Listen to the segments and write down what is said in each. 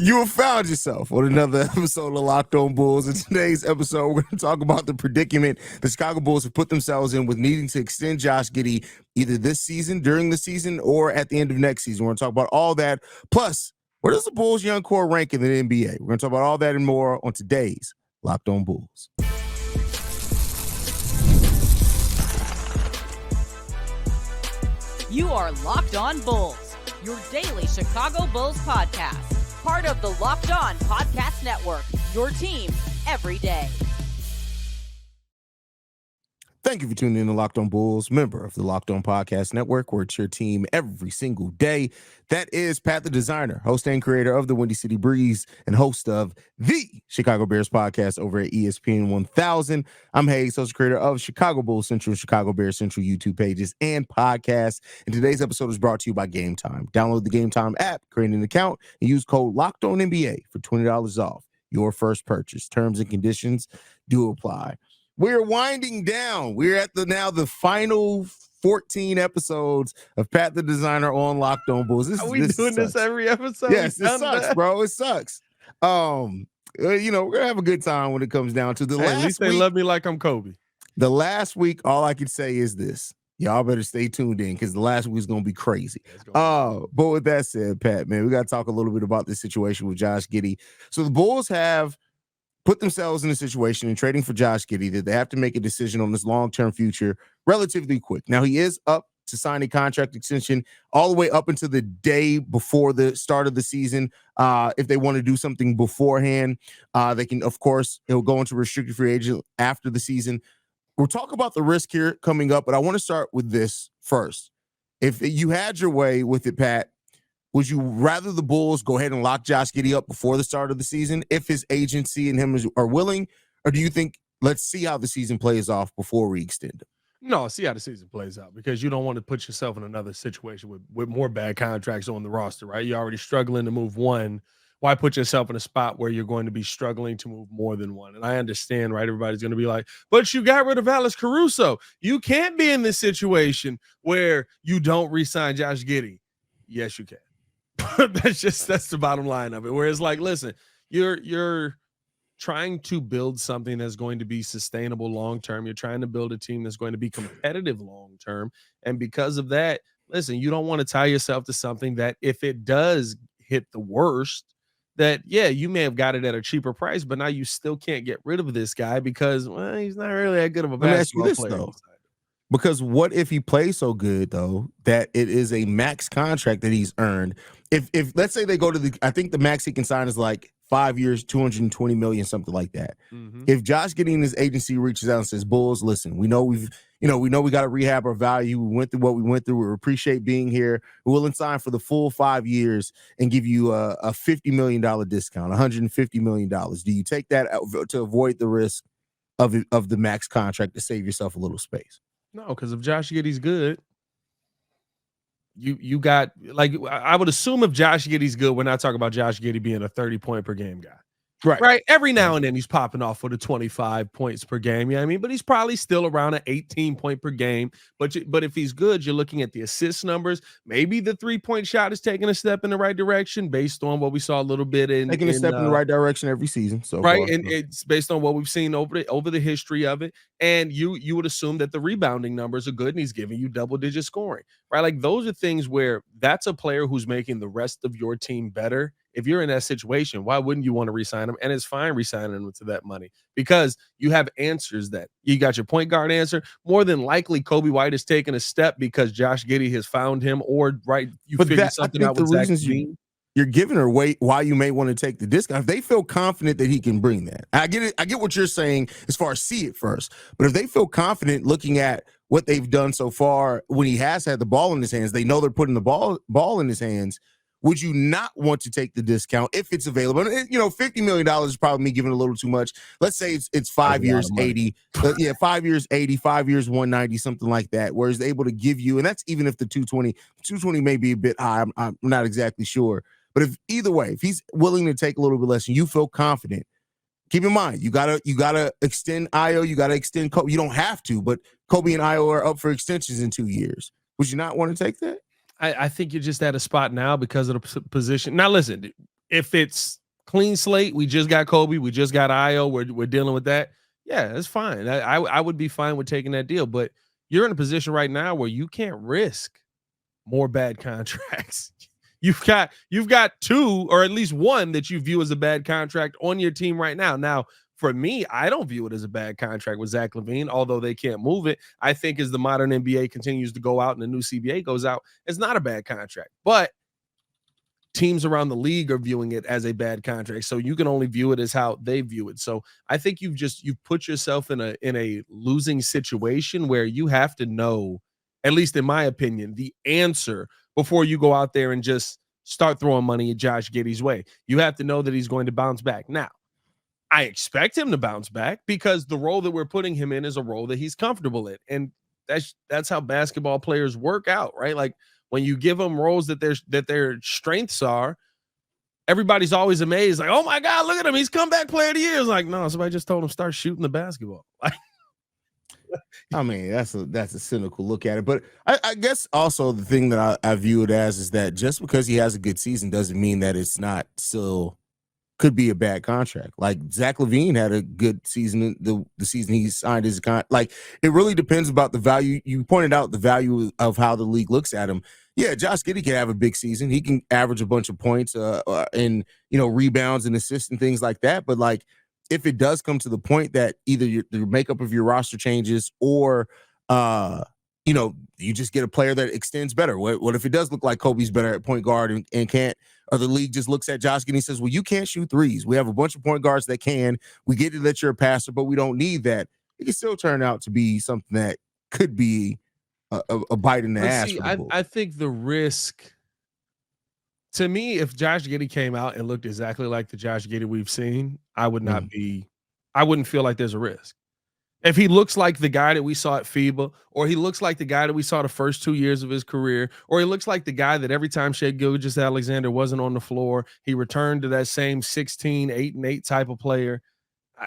You have found yourself on another episode of Locked On Bulls. In today's episode, we're going to talk about the predicament the Chicago Bulls have put themselves in with needing to extend Josh Giddey either this season, during the season, or at the end of next season. We're going to talk about all that. Plus, where does the Bulls' young core rank in the NBA? We're going to talk about all that and more on today's Locked On Bulls. You are Locked On Bulls, your daily Chicago Bulls podcast. Part of the Locked On Podcast Network, your team every day. Thank you for tuning in to Locked On Bulls, member of the Locked On Podcast Network, where it's your team every single day. That is Pat the Deisgner, host and creator of the Windy City Breeze and host of the Chicago Bears podcast over at ESPN 1000. I'm Haize, host and creator of Chicago Bulls Central, Chicago Bears Central YouTube pages and podcasts. And today's episode is brought to you by Gametime. Download the Gametime app, create an account, and use code LOCKEDONNBA for $20 off your first purchase. Terms and conditions do apply. We're winding down. We're at the final 14 episodes of Pat the Deisgner on Locked On Bulls. Are we doing this every episode? Yes, it sucks, bro. It sucks. We're gonna have a good time when it comes down to the last at least week. they love me like I'm Kobe. The last week, all I can say is this. Y'all better stay tuned in because the last week is gonna be crazy. But with that said, Pat, man, we gotta talk a little bit about this situation with Josh Giddey. So the Bulls have put themselves in a situation in trading for Josh Giddey that they have to make a decision on this long-term future relatively quick. Now, he is up to sign a contract extension all the way up until the day before the start of the season. If they want to do something beforehand, they can, of course, he'll go into restricted free agent after the season. We'll talk about the risk here coming up, but I want to start with this first. If you had your way with it, Pat, would you rather the Bulls go ahead and lock Josh Giddey up before the start of the season if his agency and him are willing? Or do you think, let's see how the season plays off before we extend him? No, see how the season plays out because you don't want to put yourself in another situation with more bad contracts on the roster, right? You're already struggling to move one. Why put yourself in a spot where you're going to be struggling to move more than one? And I understand, right? Everybody's going to be like, but you got rid of Alex Caruso. You can't be in this situation where you don't re-sign Josh Giddey. Yes, you can. That's the bottom line of it. Where it's like, listen, you're trying to build something that's going to be sustainable long term. You're trying to build a team that's going to be competitive long term. And because of that, listen, you don't want to tie yourself to something that if it does hit the worst, that you may have got it at a cheaper price, but now you still can't get rid of this guy because he's not really that good of a basketball player. Though. Because what if he plays so good, though, that it is a max contract that he's earned? If let's say they go to I think the max he can sign is like 5 years, $220 million, something like that. Mm-hmm. If Josh Giddey and his agency reaches out and says, Bulls, listen, we know we got to rehab our value. We went through what we went through. We appreciate being here. We're willing to sign for the full 5 years and give you a $50 million discount, $150 million. Do you take that to avoid the risk of the max contract to save yourself a little space? No, because if Josh Giddey's good, you got, like, I would assume if Josh Giddey's good, we're not talking about Josh Giddey being a 30-point per game guy. Right. Every now and then he's popping off for the 25 points per game. You know what I mean? But he's probably still around an 18-point per game. But if he's good, you're looking at the assist numbers. Maybe the 3-point shot is taking a step in the right direction based on what we saw a little bit in taking a step in the right direction every season. So right, far. And it's based on what we've seen over the history of it. And you would assume that the rebounding numbers are good and he's giving you double-digit scoring. Right? Like those are things where that's a player who's making the rest of your team better. If you're in that situation, why wouldn't you want to re-sign him? And it's fine re-signing him to that money because you have answers that you got your point guard answer. More than likely, Kobe White has taken a step because Josh Giddey has found him, or figured something out with Zach LaVine. You're giving her why you may want to take the discount. If they feel confident that he can bring that, I get it. I get what you're saying as far as see it first. But if they feel confident looking at what they've done so far when he has had the ball in his hands, they know they're putting the ball in his hands. Would you not want to take the discount if it's available? And, $50 million is probably me giving a little too much. Let's say it's 5 years, 80. 5 years, 80, 5 years, 190, something like that, where he's able to give you, and that's even if the 220 may be a bit high. I'm not exactly sure. But if either way, if he's willing to take a little bit less and you feel confident, keep in mind, you gotta extend Ayo, you gotta extend Kobe. You don't have to, but Kobe and Ayo are up for extensions in 2 years. Would you not want to take that? I think you're just at a spot now because of the position. Now, listen, If it's clean slate, we just got Kobe, we just got Io, we're dealing with that. Yeah, that's fine. I would be fine with taking that deal, but you're in a position right now where you can't risk more bad contracts. You've got two, or at least one, that you view as a bad contract on your team right now. Now, for me, I don't view it as a bad contract with Zach LaVine, although they can't move it. I think as the modern NBA continues to go out and the new CBA goes out, it's not a bad contract. But teams around the league are viewing it as a bad contract, so you can only view it as how they view it. So I think you've put yourself in a losing situation where you have to know, at least in my opinion, the answer before you go out there and just start throwing money at Josh Giddey's way. You have to know that he's going to bounce back. Now, I expect him to bounce back because the role that we're putting him in is a role that he's comfortable in. And that's how basketball players work out, right? Like when you give them roles that their strengths are, everybody's always amazed. Like, oh my God, look at him. He's comeback player of the year. It's like, no, somebody just told him start shooting the basketball. I mean, that's a cynical look at it. But I guess also the thing that I view it as is that just because he has a good season doesn't mean that it's not still could be a bad contract. Like Zach LaVine had a good season, the season he signed his contract. Like it really depends about the value. You pointed out the value of how the league looks at him. Yeah, Josh Giddey can have a big season. He can average a bunch of points and rebounds and assists and things like that. But like, if it does come to the point that either the makeup of your roster changes or, you just get a player that extends better. What if it does look like Kobe's better at point guard and can't, or the league just looks at Josh Giddey and says, well, you can't shoot threes. We have a bunch of point guards that can. We get it that you're a passer, but we don't need that. It can still turn out to be something that could be a bite in the ass. See, I think the risk, to me, if Josh Giddey came out and looked exactly like the Josh Giddey we've seen, I would not I wouldn't feel like there's a risk. If he looks like the guy that we saw at FIBA, or he looks like the guy that we saw the first 2 years of his career, or he looks like the guy that every time Shai Gilgeous-Alexander wasn't on the floor, he returned to that same 16, 8-8 type of player,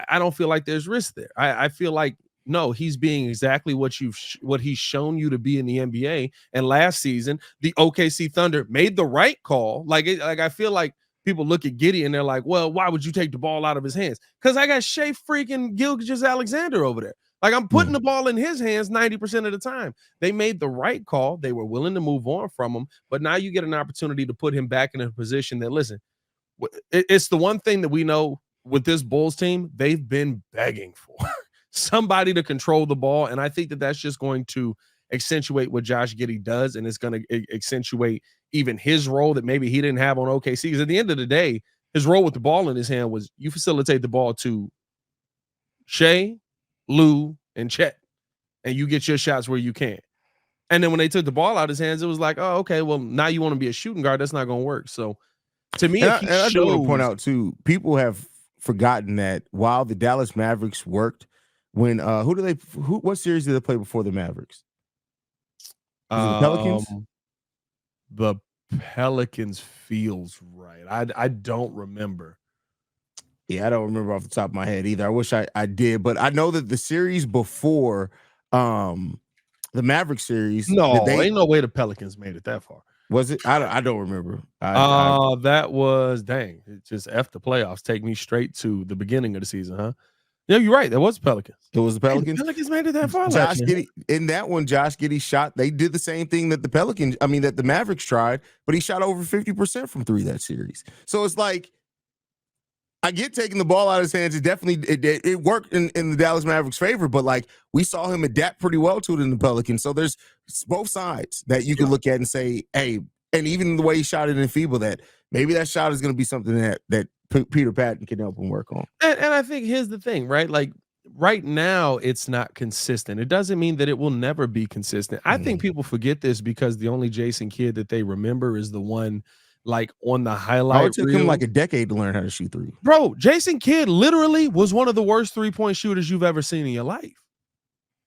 I don't feel like there's risk there. I feel like, no, he's being exactly what he's shown you to be in the NBA. And last season, the OKC Thunder made the right call. Like I feel like people look at Giddey and they're like, well, why would you take the ball out of his hands? Because I got Shai freaking Gilgeous-Alexander over there. Like I'm putting the ball in his hands 90% of the time. They made the right call. They were willing to move on from him. But now you get an opportunity to put him back in a position that, listen, it's the one thing that we know with this Bulls team, they've been begging for. Somebody to control the ball, and I think that that's just going to accentuate what Josh Giddey does, and it's going to accentuate even his role that maybe he didn't have on OKC. Because at the end of the day, his role with the ball in his hand was you facilitate the ball to Shai, Lou, and Chet, and you get your shots where you can. And then when they took the ball out of his hands, it was like, oh, okay, well, now you want to be a shooting guard. That's not going to work. So to me, I do want to point out too, people have forgotten that while the Dallas Mavericks worked, when what series did they play before the Mavericks? The Pelicans? The Pelicans feels right. I don't remember. Yeah, I don't remember off the top of my head either. I wish I did, but I know that the series before the Maverick series. Ain't no way the Pelicans made it that far. Was it? I don't remember. That was dang. It just F the playoffs. Take me straight to the beginning of the season, huh? Yeah, you're right. That was the Pelicans. It was the Pelicans. The Pelicans made it that far. Josh Giddey, in that one, Josh Giddey shot. They did the same thing that that the Mavericks tried, but he shot over 50% from three that series. So it's like, I get taking the ball out of his hands. It definitely it worked in the Dallas Mavericks' favor, but like we saw him adapt pretty well to it in the Pelicans. So there's both sides that you can look at and say, hey, and even the way he shot it in FIBA, that maybe that shot is going to be something that Peter Patton can help him work on. And I think here's the thing, right? Like right now, it's not consistent. It doesn't mean that it will never be consistent. I think people forget this because the only Jason Kidd that they remember is the one like on the highlight it took him like a decade to learn how to shoot three. Bro, Jason Kidd literally was one of the worst three-point shooters you've ever seen in your life.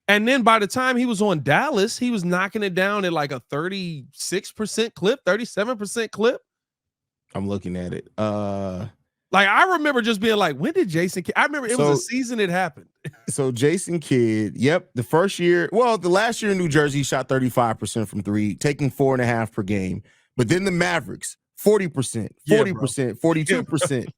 And then by the time he was on Dallas, he was knocking it down at like a 36% clip, 37% clip. I'm looking at it. Like I remember just being like, when did Jason Kidd? I remember it was a season it happened. So Jason Kidd, yep, the last year in New Jersey, he shot 35% from three, taking 4.5 per game. But then the Mavericks, 40%, Yeah, 40%, 42%.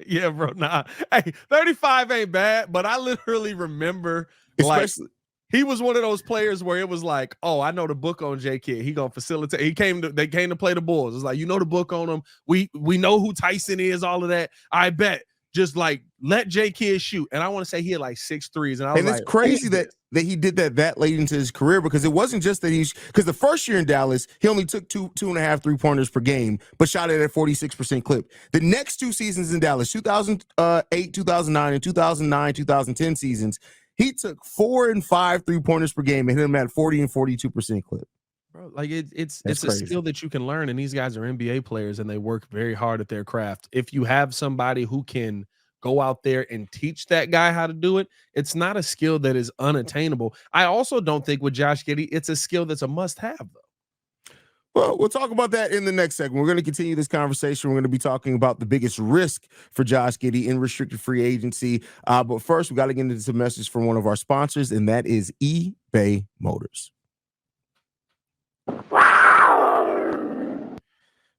Yeah, bro. Nah. Hey, 35 ain't bad, but I literally remember Especially he was one of those players where it was like, oh, I know the book on J Kidd. He gonna facilitate. They came to play the Bulls. It's like, you know the book on him. We know who Tyson is, all of that. I bet. Just like let J Kidd shoot. And I want to say he had like 6 threes. And I was it's like, crazy that he did that late into his career, because it wasn't just that because the first year in Dallas, he only took 2.5 3-pointers per game, but shot it at 46% clip. The next 2 seasons in Dallas, 2008, 2009, and 2009, 2010 seasons, he took 4 and 5 3-pointers per game and hit him at 40 and 42% clip. Bro, like it's That's a crazy. skill that you can learn, and these guys are NBA players and they work very hard at their craft. If you have somebody who can go out there and teach that guy how to do it, it's not a skill that is unattainable. I also don't think with Josh Giddey, it's a skill that's a must-have, though. Well, we'll talk about that in the next segment. We're going to continue this conversation. We're going to be talking about the biggest risk for Josh Giddey in restricted free agency. But first, we got to get into some message from one of our sponsors, and that is eBay Motors.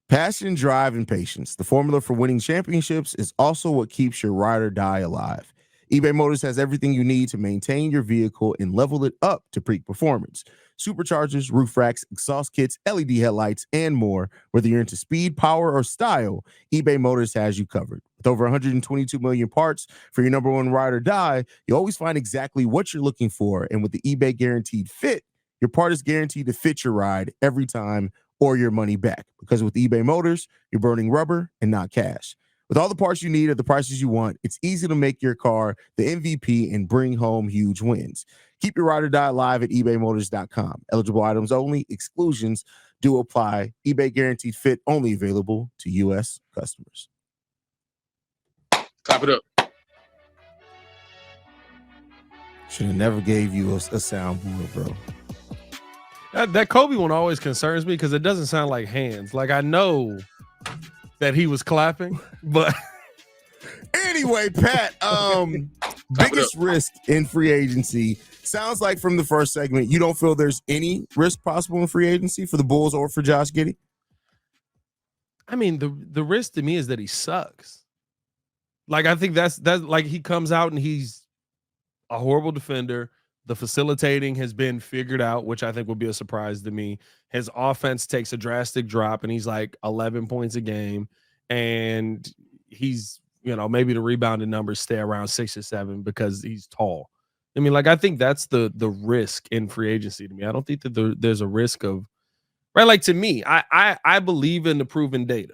Passion, drive, and patience. The formula for winning championships is also what keeps your ride or die alive. eBay Motors has everything you need to maintain your vehicle and level it up to peak performance. Superchargers, roof racks, exhaust kits, LED headlights, and more. Whether you're into speed, power, or style, eBay Motors has you covered. With over 122 million parts for your number one ride or die, you always find exactly what you're looking for. And with the eBay Guaranteed Fit, your part is guaranteed to fit your ride every time or your money back. Because with eBay Motors, you're burning rubber and not cash. With all the parts you need at the prices you want, it's easy to make your car the MVP and bring home huge wins. Keep your ride or die alive at ebaymotors.com. Eligible items only. Exclusions do apply. eBay Guaranteed Fit only available to U.S. customers. Clap it up. Should have never gave you a soundboard, bro. That Kobe one always concerns me because it doesn't sound like hands. Like, I know that he was clapping, but anyway, Pat, biggest risk in free agency. Sounds like from the first segment, you don't feel there's any risk possible in free agency for the Bulls or for Josh Giddey? I mean, the risk to me is that he sucks. Like, I think that's like he comes out and he's a horrible defender. The facilitating has been figured out, which I think will be a surprise to me. His offense takes a drastic drop, and he's like 11 points a game. And he's, maybe the rebounding numbers stay around 6 or 7 because he's tall. I mean, like, I think that's the risk in free agency to me. I don't think that there's a risk of, right? Like, to me, I believe in the proven data.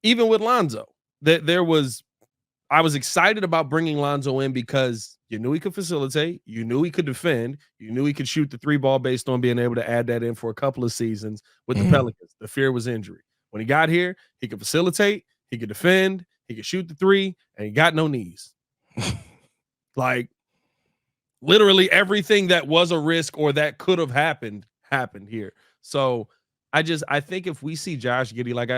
Even with Lonzo, I was excited about bringing Lonzo in because you knew he could facilitate, you knew he could defend, you knew he could shoot the 3-ball based on being able to add that in for a couple of seasons with the Pelicans. The fear was injury. When he got here, he could facilitate, he could defend, he could shoot the 3, and he got no knees. Like, literally everything that was a risk or that could have happened here. So I think if we see Josh Giddey, like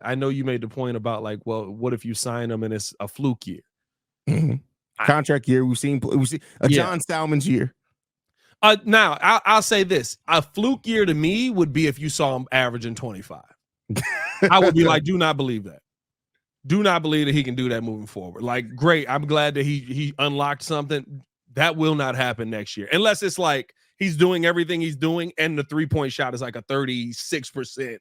I know you made the point about, like, well, what if you sign him and it's a fluke year? Contract year. We see John Stallman's year. Now I'll say this: a fluke year to me would be if you saw him averaging 25. I would be like, do not believe that. Do not believe that he can do that moving forward. Like, great. I'm glad that he unlocked something. That will not happen next year, unless it's like he's doing everything he's doing and the 3-point shot is like a 36%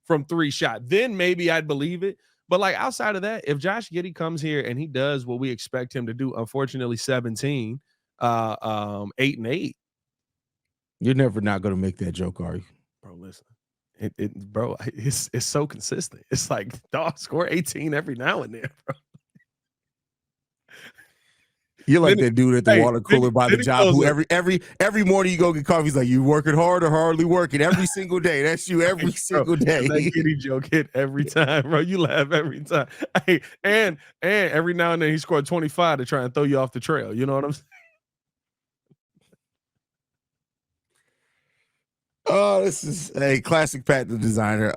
from 3 shot. Then maybe I'd believe it. But, like, outside of that, if Josh Giddey comes here and he does what we expect him to do, unfortunately 17, 8-8. You're never not going to make that joke, are you? Bro, listen. It's so consistent. It's like, dog, score 18 every now and then, bro. You're like that dude at the water cooler by the job who every morning you go get coffee, he's like, you working hard or hardly working every single day. That's you every single day. That Giddey joke hit every time, bro. You laugh every time. Hey, and every now and then he scored 25 to try and throw you off the trail. You know what I'm saying? Oh, this is a classic Pat the Designer.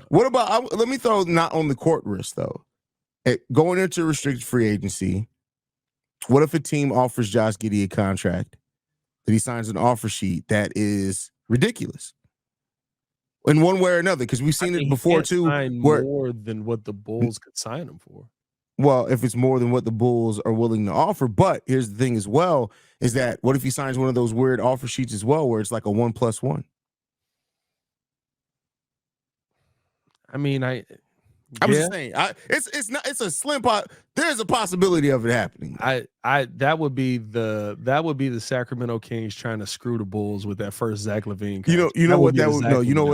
What about, let me throw not on the court risk, though. Going into restricted free agency, what if a team offers Josh Giddey a contract that he signs an offer sheet that is ridiculous? in one way or another, because we've seen it before too. Where more than what the Bulls could sign him for. Well, if it's more than what the Bulls are willing to offer, but here's the thing as well, is that what if he signs one of those weird offer sheets as well, where it's like a 1+1? I mean, I'm just saying, it's a slim pot. There's a possibility of it happening. That would be the Sacramento Kings trying to screw the Bulls with that first Zach LaVine contract. You know what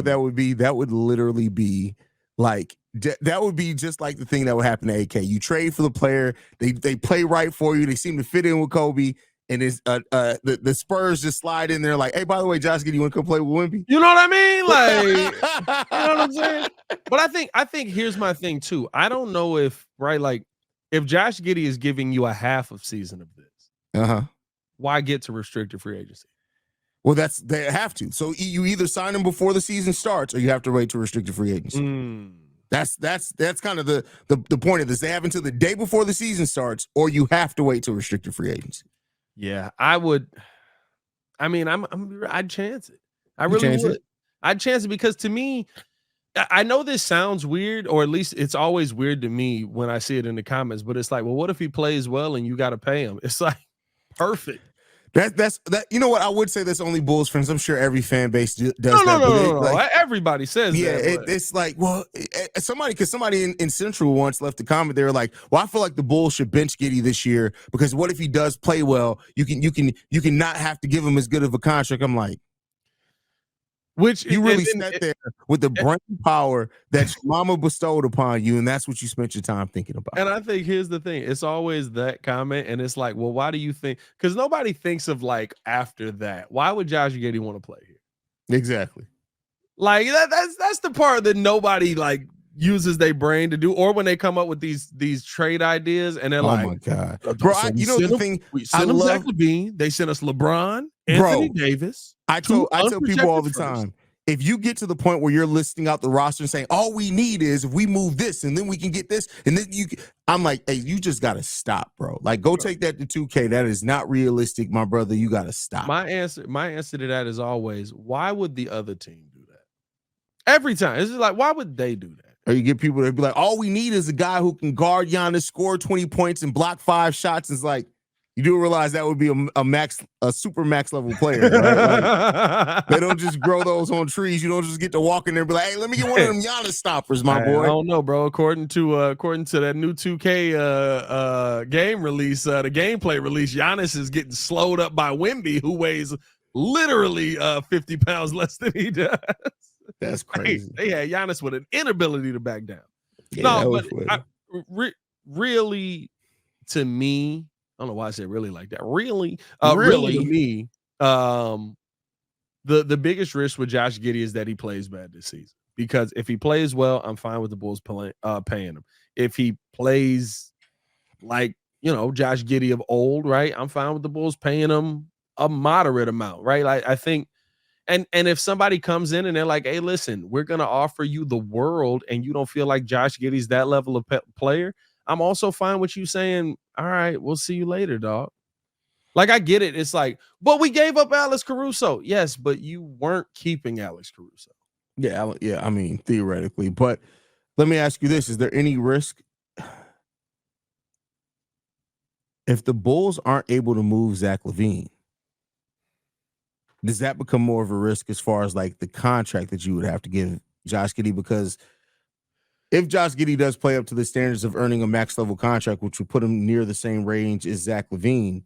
that would be? That would literally be like that would be just like the thing that would happen to AK. You trade for the player, they play right for you, they seem to fit in with Kobe, and it's the Spurs just slide in there like, hey, by the way, Josh Giddey, you want to come play with Wemby? You know what I mean? Like, you know what I'm saying? But I think here's my thing too. I don't know if if Josh Giddey is giving you a half of season of this, why get to restricted free agency? Well, they have to. So you either sign him before the season starts, or you have to wait to restricted free agency. That's kind of the point of this. They have until the day before the season starts, or you have to wait to restricted free agency. Yeah, I would. I mean, I'd chance it. I really would. I'd chance it because to me, I know this sounds weird, or at least it's always weird to me when I see it in the comments. But it's like, well, what if he plays well and you got to pay him? It's like perfect. That's you know what I would say. That's only Bulls fans. I'm sure every fan base does that. No. Like, everybody says that. It's like, well, somebody in Central once left a comment. They were like, well, I feel like the Bulls should bench Giddey this year because what if he does play well? You can not have to give him as good of a contract. I'm like, which you really sat there with the brain power that your mama bestowed upon you, and that's what you spent your time thinking about. And I think here's the thing: it's always that comment, and it's like, well, why do you think? Because nobody thinks of like after that. Why would Josh Giddey want to play here? Exactly. Like that's the part that nobody like uses their brain to do, or when they come up with these trade ideas, and they're like, "Oh my god, bro!" The thing we sent them Zach LaVine. They sent us LeBron, Anthony Davis. I tell people all the time, if you get to the point where you're listing out the roster and saying all we need is if we move this and then we can get this and then I'm like, hey, you just gotta stop, bro. Like, go take that to 2K. That is not realistic, my brother. You gotta stop. My answer to that is always, why would the other team do that? Every time it's just like, why would they do that? Or you get people that be like, all we need is a guy who can guard Giannis, score 20 points, and block 5 shots. It's like, you do realize that would be a super max level player, right? Like, they don't just grow those on trees. You don't just get to walk in there and be like, hey, let me get one of them Giannis stoppers, my boy. I don't know, bro. According to that new 2K game release, the gameplay release, Giannis is getting slowed up by Wemby, who weighs literally 50 pounds less than he does. That's crazy. They had Giannis with an inability to back down. Yeah, no, but really, to me, I don't know why I said really like that. Really to me, the biggest risk with Josh Giddey is that he plays bad this season. Because if he plays well, I'm fine with the Bulls paying him. If he plays like, Josh Giddey of old, right, I'm fine with the Bulls paying him a moderate amount, right? Like, I think, and if somebody comes in and they're like, hey, listen, we're going to offer you the world and you don't feel like Josh Giddey's that level of player, I'm also fine with you saying, all right, we'll see you later, dog. Like, I get it. It's like, but we gave up Alex Caruso. Yes, but you weren't keeping Alex Caruso. Yeah, I mean, theoretically. But let me ask you this. Is there any risk if the Bulls aren't able to move Zach LaVine? Does that become more of a risk as far as like the contract that you would have to give Josh Giddey? Because if Josh Giddey does play up to the standards of earning a max level contract, which would put him near the same range as Zach LaVine,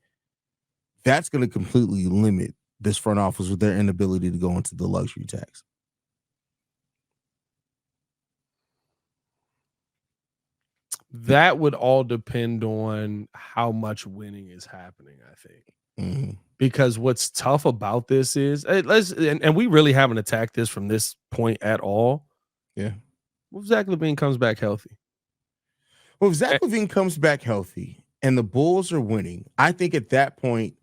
that's going to completely limit this front office with their inability to go into the luxury tax. That would all depend on how much winning is happening, I think. Mm-hmm. Because what's tough about this is, and we really haven't attacked this from this point at all. Yeah. Well, if Zach LaVine comes back healthy. Well, if Zach LaVine comes back healthy and the Bulls are winning, I think at that point,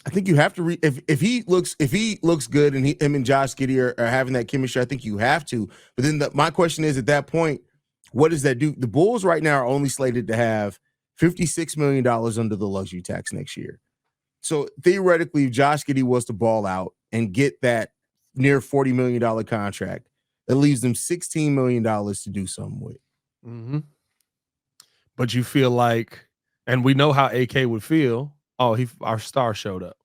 I think you have to if he looks good and him and Josh Giddey are having that chemistry, I think you have to. But then my question is, at that point, what does that do? The Bulls right now are only slated to have $56 million under the luxury tax next year. So theoretically, if Josh Giddey was to ball out and get that near $40 million contract. That leaves them $16 million to do something with. Mm-hmm. But you feel like, and we know how AK would feel. Oh, our star showed up.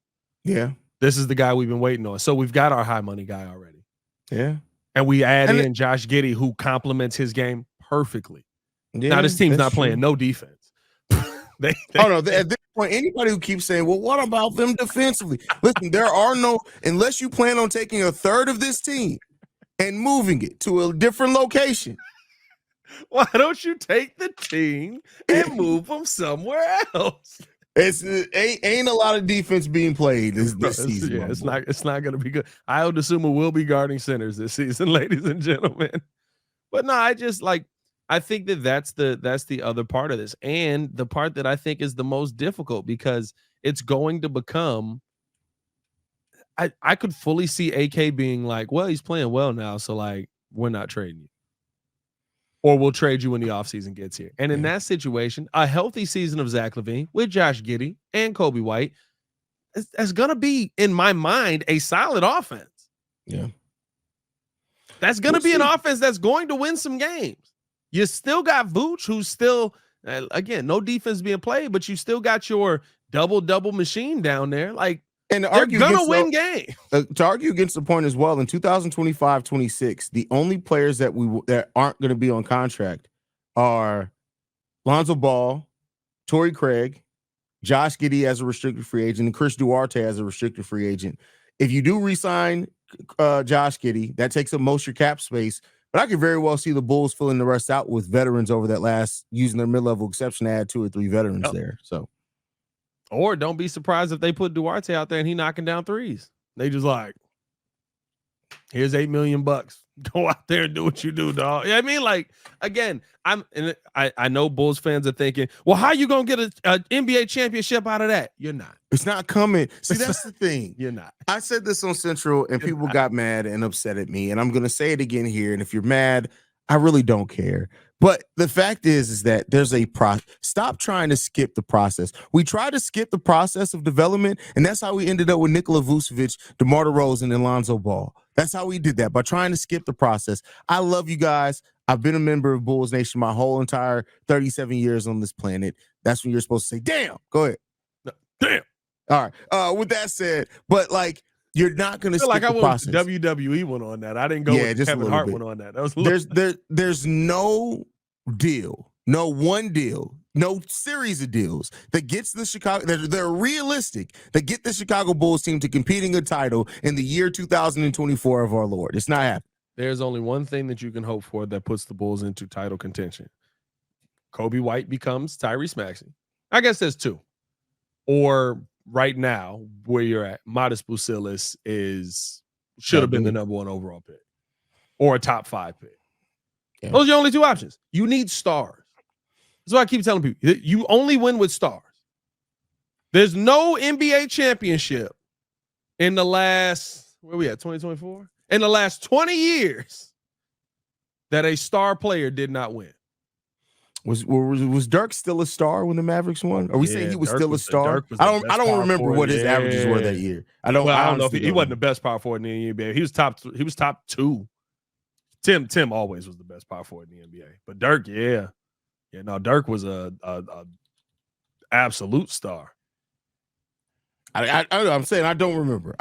Yeah. This is the guy we've been waiting on. So we've got our high money guy already. Yeah. And we add in Josh Giddey, who complements his game perfectly. Yeah, now, this team's not playing no defense. At this point, anybody who keeps saying, well, what about them defensively? Listen, there are no, unless you plan on taking a third of this team and moving it to a different location. Why don't you take the team and move them somewhere else? Ain't a lot of defense being played this season. Yeah, it's not going to be good. I would assume it will be guarding centers this season, ladies and gentlemen. But no, I think that's the other part of this, and the part that I think is the most difficult, because it's going to become. I could fully see AK being like, well, he's playing well now, so like we're not trading you. Or we'll trade you when the offseason gets here. And in that situation, a healthy season of Zach LaVine with Josh Giddey and Kobe White is going to be, in my mind, a solid offense. Yeah. That's going to be an offense that's going to win some games. You still got Vooch, who's still, again, no defense being played, but you still got your double machine down there. Like, and they're going to win games. To argue against the point as well, in 2025-26, the only players that aren't going to be on contract are Lonzo Ball, Torrey Craig, Josh Giddey as a restricted free agent, and Chris Duarte as a restricted free agent. If you do re-sign Josh Giddey, that takes up most of your cap space. But I could very well see the Bulls filling the rest out with veterans over that using their mid-level exception to add 2 or 3 veterans there. So. Or don't be surprised if they put Duarte out there and he knocking down threes. They just like, here's $8 million. Go out there and do what you do, dog. I mean, like, again, I know Bulls fans are thinking, well, how you gonna get an NBA championship out of that? You're not. It's not coming. See, that's the thing. You're not. I said this on Central, and people got mad and upset at me, and I'm gonna say it again here. And if you're mad, I really don't care. But the fact is that there's a process. Stop trying to skip the process. We tried to skip the process of development, and that's how we ended up with Nikola Vucevic, DeMar DeRozan, and Lonzo Ball. That's how we did that, by trying to skip the process. I love you guys. I've been a member of Bulls Nation my whole entire 37 years on this planet. That's when you're supposed to say, damn. Go ahead. Damn. All right. With that said, but like, you're not going to skip like the process. WWE went on that. I didn't go with Kevin Hart went on that. That was there's no deal, no one deal, no series of deals that gets the Chicago, they're realistic, that get the Chicago Bulls team to competing a title in the year 2024 of our Lord. It's not happening. There's only one thing that you can hope for that puts the Bulls into title contention. Kobe White becomes Tyrese Maxey. I guess there's 2. Or right now, where you're at, Modest Bucilis should have been the number 1 overall pick or a top 5 pick. Yeah. Those are your only 2 options. You need stars. That's what I keep telling people. You only win with stars. There's no NBA championship in the last, where we at, 2024? In the last 20 years that a star player did not win. Was Dirk still a star when the Mavericks won? Are we saying he was still a star? I don't remember what his averages were that year. I don't know if he wasn't the best power forward in the NBA. He was top 2. Tim always was the best power forward in the NBA. But Dirk, Dirk was a absolute star. I'm saying I don't remember.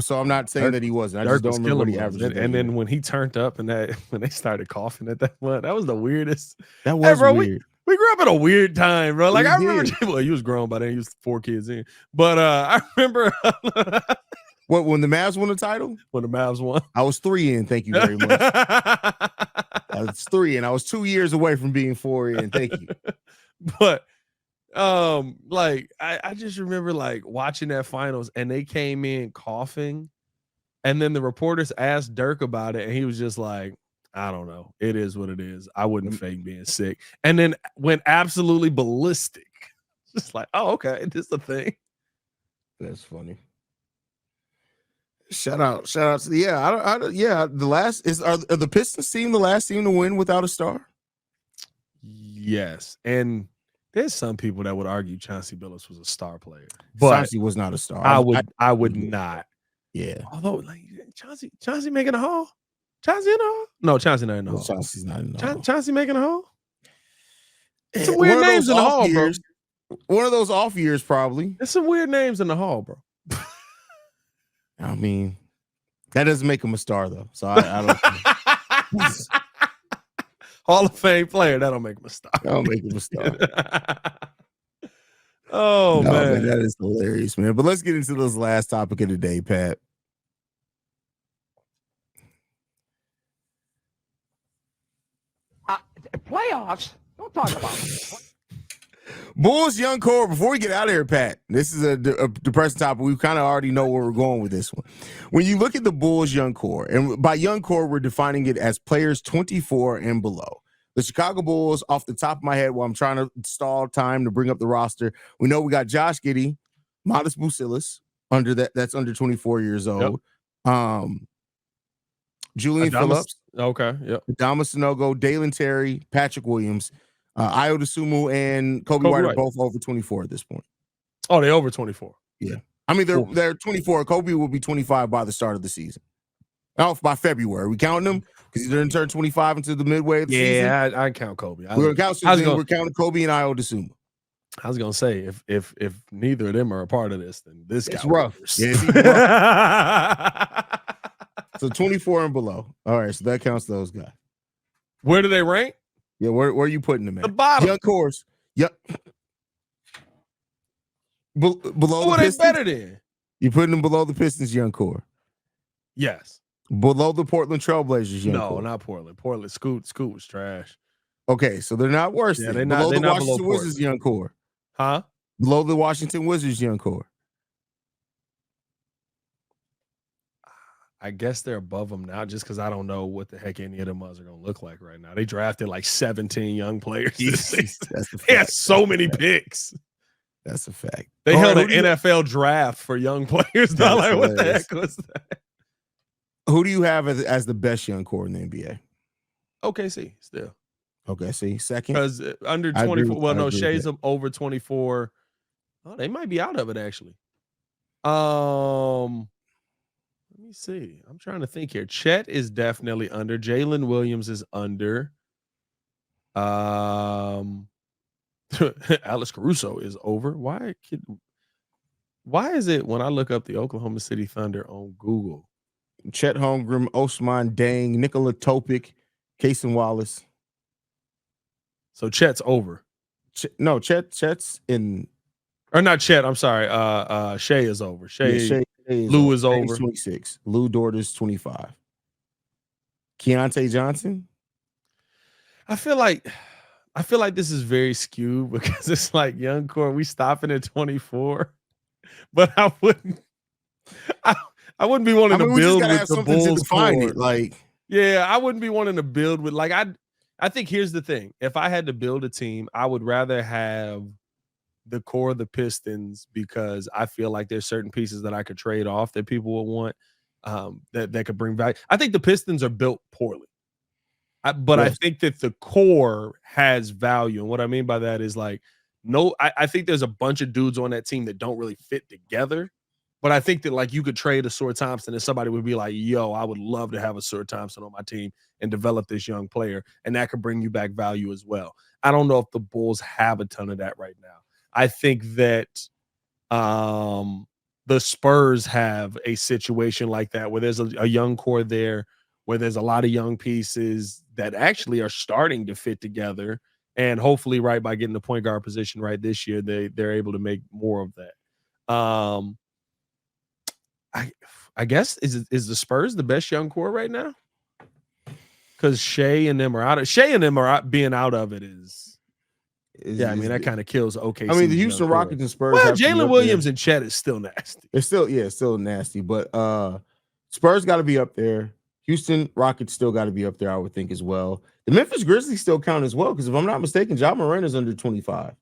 So I'm not saying that he wasn't. I just don't remember what he averaged. And then when he turned up and when they started coughing at that point, that was the weirdest. That was weird. We grew up in a weird time, bro. Like, I remember, well, he was grown by then. He was 4 kids in. But I remember. What, when the Mavs won the title? When the Mavs won. I was 3 in. Thank you very much. I was 3 in. I was 2 years away from being 4 in. Thank you. But like, I just remember like watching that finals, and they came in coughing, and then the reporters asked Dirk about it, and he was just like, I don't know. It is what it is. I wouldn't fake being sick. And then went absolutely ballistic. Just like, oh, okay, this is a thing. That's funny. Shout out to the last are the Pistons team the last team to win without a star? Yes. And there's some people that would argue Chauncey Billups was a star player. But Chauncey was not a star. I would not. Yeah. Although, like, Chauncey making a haul? Chauncey in the haul? No, Chauncey not in the No, hall. Chauncey's not in the hall. Chauncey making a haul? It's some One weird of names those in the off hall, bro. years. One of those off years, probably. There's some weird names in the hall, bro. I mean, that doesn't make him a star, though. So I don't. Hall of Fame player. That don't make him a star. That don't make him a star. Oh, No, man. that is hilarious, man. But let's get into this last topic of the day, Pat. Playoffs? Don't talk about it. Bulls young core. Before we get out of here, Pat, this is a depressing topic. We kind of already know where we're going with this one. When you look at the Bulls young core, and by young core, we're defining it as players 24 and below. The Chicago Bulls, off the top of my head, while I'm trying to stall time to bring up the roster, we know we got Josh Giddey, Modest Bucilis, that's under 24 years old. Yep. Julian Phillips. Okay, yep. Adama Sanogo, Dalen Terry, Patrick Williams, Ayo Dosunmu, and Kobe White are both over 24 at this point. Oh, they're over 24. Yeah. I mean, they're 24. Kobe will be 25 by the start of the season. Oh, by February. We counting them because he didn't turn 25 until the midway of the season. Yeah, I count Kobe. We're counting Kobe and Ayo Dosunmu. I was gonna say if neither of them are a part of this, then this it's guy rough. Yeah, it's rough. So 24 and below. All right, so that counts those guys. Where do they rank? Yeah, where are you putting them at? The bottom. Young cores. Yep. Below Who the are they Pistons? better than? You putting them below the Pistons young core. Yes. Below the Portland Trailblazers young core. No, not Portland. Portland Scoot was trash. Okay, so they're not worse. Yeah, than. they're not Below the below Washington Wizards young core. Huh? Below the Washington Wizards young core. I guess they're above them now just because I don't know what the heck any of them others are going to look like right now. They drafted like 17 young players. They had so many picks. That's a fact. They held an NFL draft for young players. Not like, what the heck was that? Who do you have as the best young core in the NBA? OKC still. OKC second? Because under 24. Well, no, Shay's over 24. Oh, they might be out of it, actually. Let me see. I'm trying to think here. Chet is definitely under. Jalen Williams is under. Alex Caruso is over. Why is it when I look up the Oklahoma City Thunder on Google? Chet Holmgren, Osman Dang, Nikola Topic, Cason Wallace. So Chet's over. Chet's in. Or not Chet. I'm sorry. Shea is over. Lou is over. 26. Lou Dort is 25. Keontae Johnson. I feel like this is very skewed because it's like young core. We stopping at 24, but I wouldn't be wanting to build with the Bulls core. Yeah, I wouldn't be wanting to build with I think here's the thing. If I had to build a team, I would rather have the core of the Pistons because I feel like there's certain pieces that I could trade off that people will want that could bring value. I think the Pistons are built poorly. But I think that the core has value. And what I mean by that is I think there's a bunch of dudes on that team that don't really fit together. But I think that you could trade a Ausar Thompson and somebody would be like, yo, I would love to have a Ausar Thompson on my team and develop this young player. And that could bring you back value as well. I don't know if the Bulls have a ton of that right now. I think that the Spurs have a situation like that where there's a young core there, where there's a lot of young pieces that actually are starting to fit together. And hopefully, right, by getting the point guard position right this year, they're able to make more of that. I guess is the Spurs the best young core right now? Because Shea and them are out of being out of it is that kind of kills OKC. I mean, the Houston Rockets and Spurs. Well, Jalen Williams and Chet is still nasty. It's still nasty, but Spurs got to be up there. Houston Rockets still got to be up there, I would think, as well. The Memphis Grizzlies still count as well, because if I'm not mistaken, Ja Morant is under 25.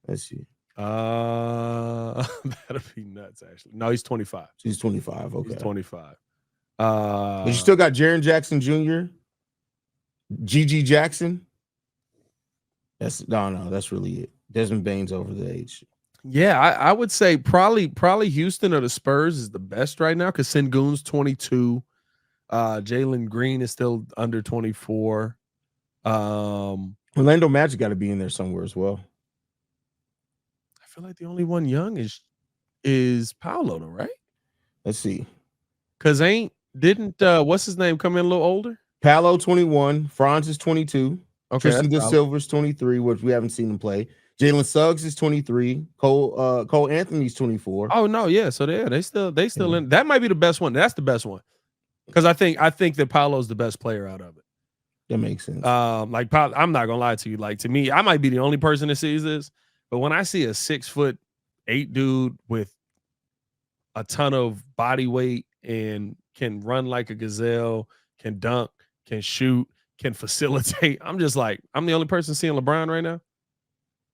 Let's see. That'd be nuts, actually. No, he's 25. He's 25. Okay. He's 25. But you still got Jaren Jackson Jr., G.G. Jackson. That's really it. Desmond Bane's over the age. Yeah, I would say probably Houston or the Spurs is the best right now because Sengun's 22. Jalen Green is still under 24. Orlando Magic got to be in there somewhere as well. I feel like the only one young is Paolo, though, right? Let's see. Because didn't what's his name come in a little older? Paolo 21, Franz is 22. Okay, Tristan De Silva's 23, which we haven't seen him play. Jalen Suggs is 23. Cole Anthony's 24. Oh no, yeah. So they still in. That might be the best one. That's the best one. Because I think that Paolo's the best player out of it. That makes sense. Like Paolo, I'm not gonna lie to you. Like to me, I might be the only person that sees this, but when I see a 6'8" dude with a ton of body weight and can run like a gazelle, can dunk, can shoot, can facilitate, I'm just like, I'm the only person seeing LeBron right now.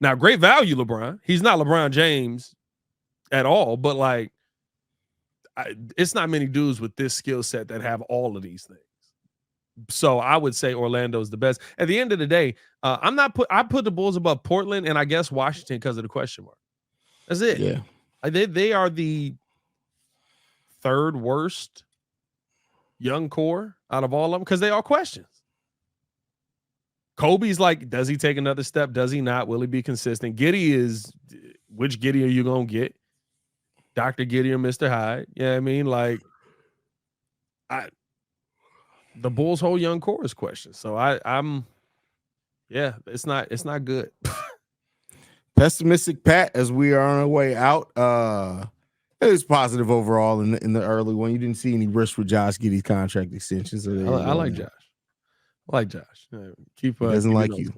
Now, great value, LeBron. He's not LeBron James at all, but like, it's not many dudes with this skill set that have all of these things. So I would say Orlando's the best. At the end of the day, I put the Bulls above Portland and I guess Washington because of the question mark. That's it. Yeah. They are the third worst young core out of all of them because they are questions. Kobe's like, does he take another step? Does he not? Will he be consistent? Giddey is, which Giddey are you going to get? Dr. Giddey or Mr. Hyde? Yeah, I mean, like, the Bulls' whole young core is questioned. So it's not good. Pessimistic Pat, as we are on our way out. It was positive overall in the early one. You didn't see any risk with Josh Giddey's contract extension. So I like Josh. I like Josh. Keep doesn't like you.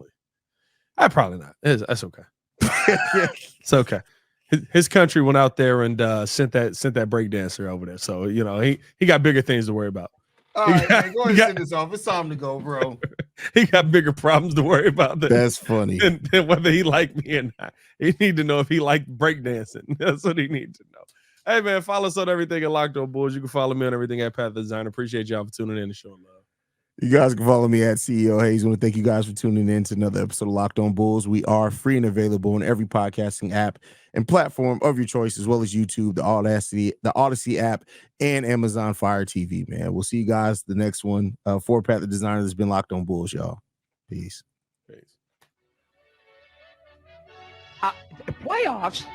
I probably not. That's okay. It's okay. His country went out there and sent that break dancer over there. So he got bigger things to worry about. All right, man, go ahead and send this off. It's time to go, bro. He got bigger problems to worry about. That's funny. Than whether he liked me or not. He need to know if he liked breakdancing. That's what he needs to know. Hey, man, follow us on everything at Locked On Bulls. You can follow me on everything at Pat The Deisgner. Appreciate y'all for tuning in and showing love. You guys can follow me at CEO Haize. I want to thank you guys for tuning in to another episode of Locked On Bulls. We are free and available on every podcasting app and platform of your choice, as well as YouTube, the Odyssey app, and Amazon Fire TV, man. We'll see you guys the next one. For Pat The Deisgner, this has been Locked On Bulls, y'all. Peace. Playoffs?